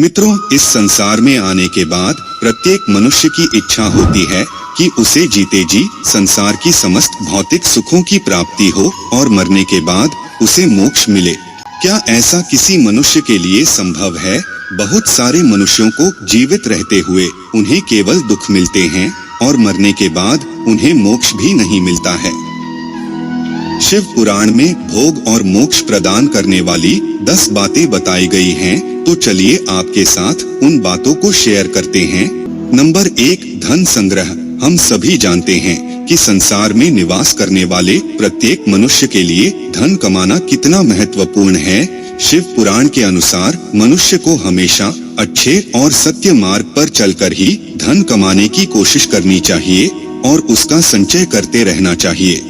मित्रों, इस संसार में आने के बाद प्रत्येक मनुष्य की इच्छा होती है कि उसे जीते जी संसार की समस्त भौतिक सुखों की प्राप्ति हो और मरने के बाद उसे मोक्ष मिले। क्या ऐसा किसी मनुष्य के लिए संभव है? बहुत सारे मनुष्यों को जीवित रहते हुए उन्हें केवल दुख मिलते हैं और मरने के बाद उन्हें मोक्ष भी नहीं मिलता है। शिव पुराण में भोग और मोक्ष प्रदान करने वाली 10 बातें बताई गई हैं, तो चलिए आपके साथ उन बातों को शेयर करते हैं। नंबर 1, धन संग्रह। हम सभी जानते हैं कि संसार में निवास करने वाले प्रत्येक मनुष्य के लिए धन कमाना कितना महत्वपूर्ण है। शिव पुराण के अनुसार मनुष्य को हमेशा अच्छे और सत्य मार्ग पर चलकर ही धन कमाने की कोशिश करनी चाहिए और उसका संचय करते रहना चाहिए।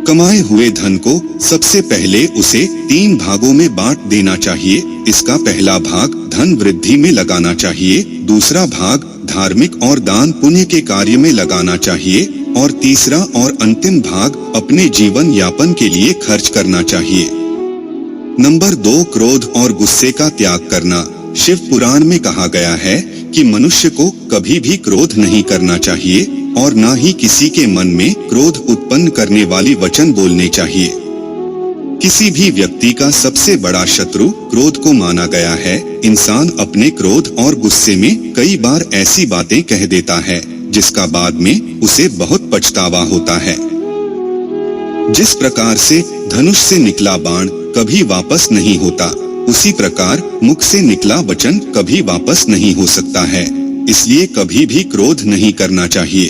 कमाए हुए धन को सबसे पहले उसे 3 भागों में बांट देना चाहिए। इसका पहला भाग धन वृद्धि में लगाना चाहिए, दूसरा भाग धार्मिक और दान पुण्य के कार्य में लगाना चाहिए और तीसरा और अंतिम भाग अपने जीवन यापन के लिए खर्च करना चाहिए। नंबर 2, क्रोध और गुस्से का त्याग करना। शिव पुराण में कहा गया है कि मनुष्य को कभी भी क्रोध नहीं करना चाहिए और न ही किसी के मन में क्रोध उत्पन्न करने वाली वचन बोलने चाहिए। किसी भी व्यक्ति का सबसे बड़ा शत्रु क्रोध को माना गया है। इंसान अपने क्रोध और गुस्से में कई बार ऐसी बातें कह देता है जिसका बाद में उसे बहुत पछतावा होता है। जिस प्रकार से धनुष से निकला बाण कभी वापस नहीं होता, उसी प्रकार मुख से निकला वचन कभी वापस नहीं हो सकता है। इसलिए कभी भी क्रोध नहीं करना चाहिए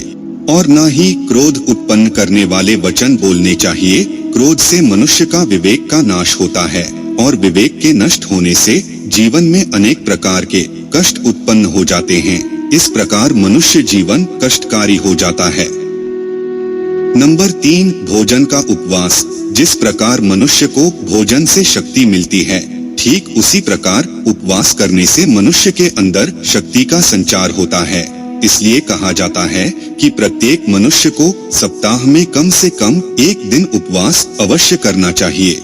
और न ही क्रोध उत्पन्न करने वाले वचन बोलने चाहिए। क्रोध से मनुष्य का विवेक का नाश होता है और विवेक के नष्ट होने से जीवन में अनेक प्रकार के कष्ट उत्पन्न हो जाते हैं। इस प्रकार मनुष्य जीवन कष्टकारी हो जाता है। नंबर 3, भोजन का उपवास। जिस प्रकार मनुष्य को भोजन से शक्ति मिलती है, ठीक उसी प्रकार उपवास करने से मनुष्य के अंदर शक्ति का संचार होता है। इसलिए कहा जाता है कि प्रत्येक मनुष्य को सप्ताह में कम से कम 1 दिन उपवास अवश्य करना चाहिए।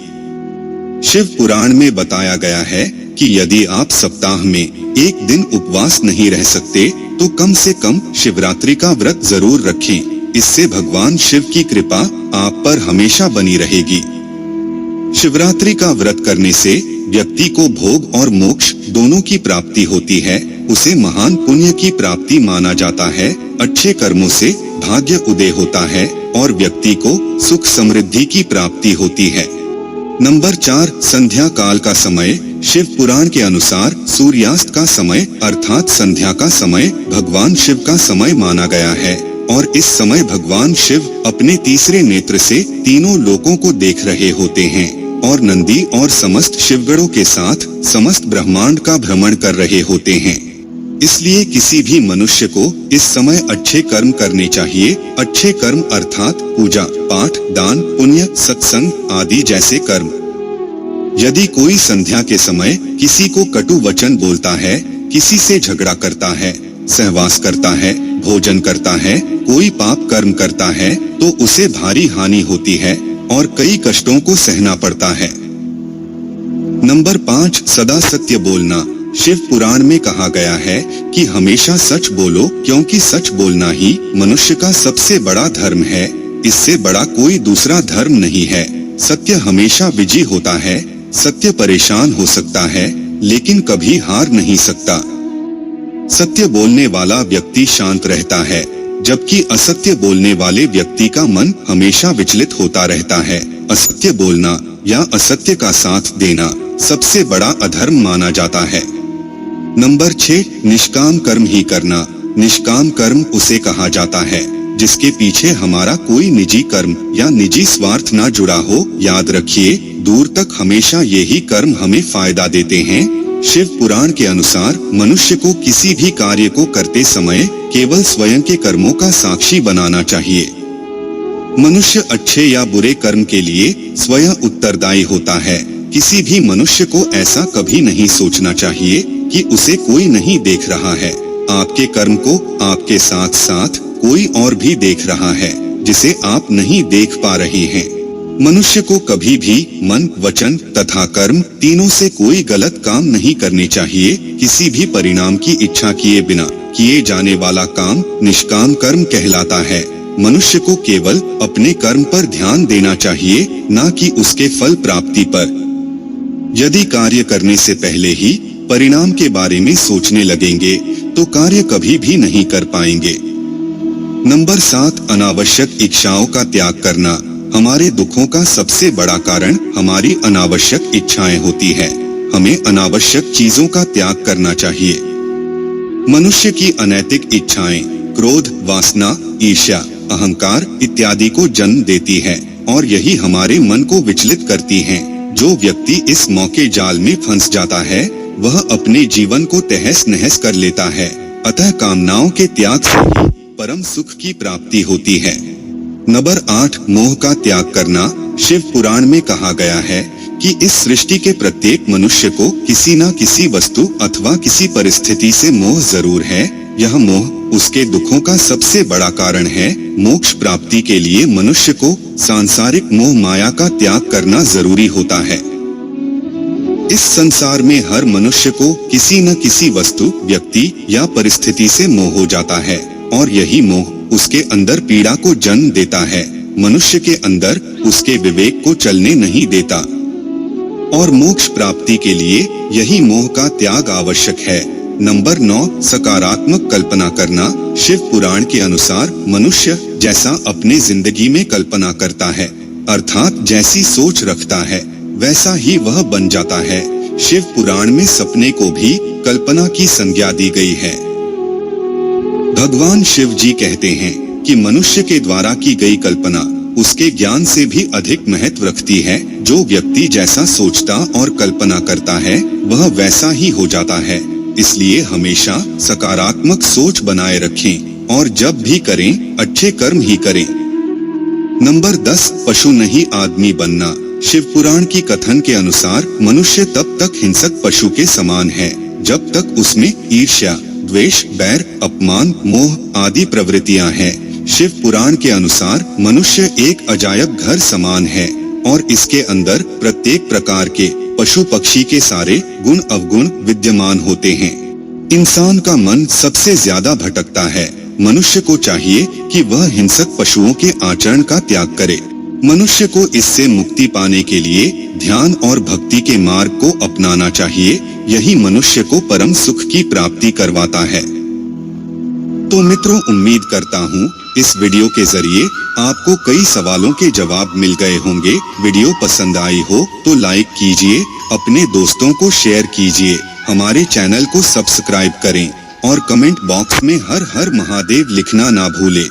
शिव पुराण में बताया गया है कि यदि आप सप्ताह में 1 दिन उपवास नहीं रह सकते तो कम से कम शिवरात्रि का व्रत जरूर रखें। इससे भगवान शिव की कृपा आप पर हमेशा बनी रहेगी। शिवरात्रि का व्रत करने से व्यक्ति को भोग और मोक्ष दोनों की प्राप्ति होती है। उसे महान पुण्य की प्राप्ति माना जाता है। अच्छे कर्मों से भाग्य उदय होता है और व्यक्ति को सुख समृद्धि की प्राप्ति होती है। नंबर 4, संध्या काल का समय। शिव पुराण के अनुसार सूर्यास्त का समय अर्थात संध्या का समय भगवान शिव का समय माना गया है और इस समय भगवान शिव अपने तीसरे नेत्र से तीनों लोकों को देख रहे होते हैं और नंदी और समस्त शिवगणों के साथ समस्त ब्रह्मांड का भ्रमण कर रहे होते हैं। इसलिए किसी भी मनुष्य को इस समय अच्छे कर्म करने चाहिए। अच्छे कर्म अर्थात पूजा पाठ, दान पुण्य, सत्संग आदि जैसे कर्म। यदि कोई संध्या के समय किसी को कटु वचन बोलता है, किसी से झगड़ा करता है, सहवास करता है, भोजन करता है, कोई पाप कर्म करता है तो उसे भारी हानि होती है और कई कष्टों को सहना पड़ता है। नंबर 5, सदा सत्य बोलना। शिव पुराण में कहा गया है कि हमेशा सच बोलो, क्योंकि सच बोलना ही मनुष्य का सबसे बड़ा धर्म है। इससे बड़ा कोई दूसरा धर्म नहीं है। सत्य हमेशा विजयी होता है। सत्य परेशान हो सकता है लेकिन कभी हार नहीं सकता। सत्य बोलने वाला व्यक्ति शांत रहता है, जबकि असत्य बोलने वाले व्यक्ति का मन हमेशा विचलित होता रहता है। असत्य बोलना या असत्य का साथ देना सबसे बड़ा अधर्म माना जाता है। नंबर 6, निष्काम कर्म ही करना। निष्काम कर्म उसे कहा जाता है जिसके पीछे हमारा कोई निजी कर्म या निजी स्वार्थ ना जुड़ा हो। याद रखिए, दूर तक हमेशा यही कर्म हमें फायदा देते हैं। शिव पुराण के अनुसार मनुष्य को किसी भी कार्य को करते समय केवल स्वयं के कर्मों का साक्षी बनाना चाहिए। मनुष्य अच्छे या बुरे कर्म के लिए स्वयं उत्तरदायी होता है। किसी भी मनुष्य को ऐसा कभी नहीं सोचना चाहिए कि उसे कोई नहीं देख रहा है। आपके कर्म को आपके साथ साथ कोई और भी देख रहा है जिसे आप नहीं देख पा रहे हैं। मनुष्य को कभी भी मन, वचन तथा कर्म तीनों से कोई गलत काम नहीं करने चाहिए। किसी भी परिणाम की इच्छा किए बिना किए जाने वाला काम निष्काम कर्म कहलाता है। मनुष्य को केवल अपने कर्म पर ध्यान देना चाहिए, न कि उसके फल प्राप्ति पर। यदि कार्य करने से पहले ही परिणाम के बारे में सोचने लगेंगे तो कार्य कभी भी नहीं कर पाएंगे। नंबर 7, अनावश्यक इच्छाओं का त्याग करना। हमारे दुखों का सबसे बड़ा कारण हमारी अनावश्यक इच्छाएं होती है। हमें अनावश्यक चीजों का त्याग करना चाहिए। मनुष्य की अनैतिक इच्छाएं क्रोध, वासना, ईर्ष्या, अहंकार इत्यादि को जन्म देती है और यही हमारे मन को विचलित करती हैं। जो व्यक्ति इस मौके जाल में फंस जाता है वह अपने जीवन को तहस नहस कर लेता है। अतः कामनाओं के त्याग से ही परम सुख की प्राप्ति होती है। नंबर 8, मोह का त्याग करना। शिव पुराण में कहा गया है कि इस सृष्टि के प्रत्येक मनुष्य को किसी न किसी वस्तु अथवा किसी परिस्थिति से मोह जरूर है। यह मोह उसके दुखों का सबसे बड़ा कारण है। मोक्ष प्राप्ति के लिए मनुष्य को सांसारिक मोह माया का त्याग करना जरूरी होता है। इस संसार में हर मनुष्य को किसी न किसी वस्तु, व्यक्ति या परिस्थिति से मोह हो जाता है और यही मोह उसके अंदर पीड़ा को जन्म देता है। मनुष्य के अंदर उसके विवेक को चलने नहीं देता और मोक्ष प्राप्ति के लिए यही मोह का त्याग आवश्यक है। नंबर 9, सकारात्मक कल्पना करना। शिव पुराण के अनुसार मनुष्य जैसा अपनी जिंदगी में कल्पना करता है, अर्थात जैसी सोच रखता है वैसा ही वह बन जाता है। शिव पुराण में सपने को भी कल्पना की संज्ञा दी गई है। भगवान शिव जी कहते हैं कि मनुष्य के द्वारा की गई कल्पना उसके ज्ञान से भी अधिक महत्व रखती है। जो व्यक्ति जैसा सोचता और कल्पना करता है वह वैसा ही हो जाता है। इसलिए हमेशा सकारात्मक सोच बनाए रखें और जब भी करें अच्छे कर्म ही करें। नंबर 10, पशु नहीं आदमी बनना। शिव पुराण की कथन के अनुसार मनुष्य तब तक हिंसक पशु के समान है जब तक उसमें ईर्ष्या, द्वेष, बैर, अपमान, मोह आदि प्रवृत्तियां हैं। शिव पुराण के अनुसार मनुष्य एक अजायब घर समान है और इसके अंदर प्रत्येक प्रकार के पशु पक्षी के सारे गुण अवगुण विद्यमान होते हैं। इंसान का मन सबसे ज्यादा भटकता है। मनुष्य को चाहिए कि वह हिंसक पशुओं के आचरण का त्याग करे। मनुष्य को इससे मुक्ति पाने के लिए ध्यान और भक्ति के मार्ग को अपनाना चाहिए। यही मनुष्य को परम सुख की प्राप्ति करवाता है। तो मित्रों, उम्मीद करता हूँ इस वीडियो के जरिए आपको कई सवालों के जवाब मिल गए होंगे। वीडियो पसंद आई हो तो लाइक कीजिए, अपने दोस्तों को शेयर कीजिए, हमारे चैनल को सब्सक्राइब करें और कमेंट बॉक्स में हर हर महादेव लिखना ना भूलें।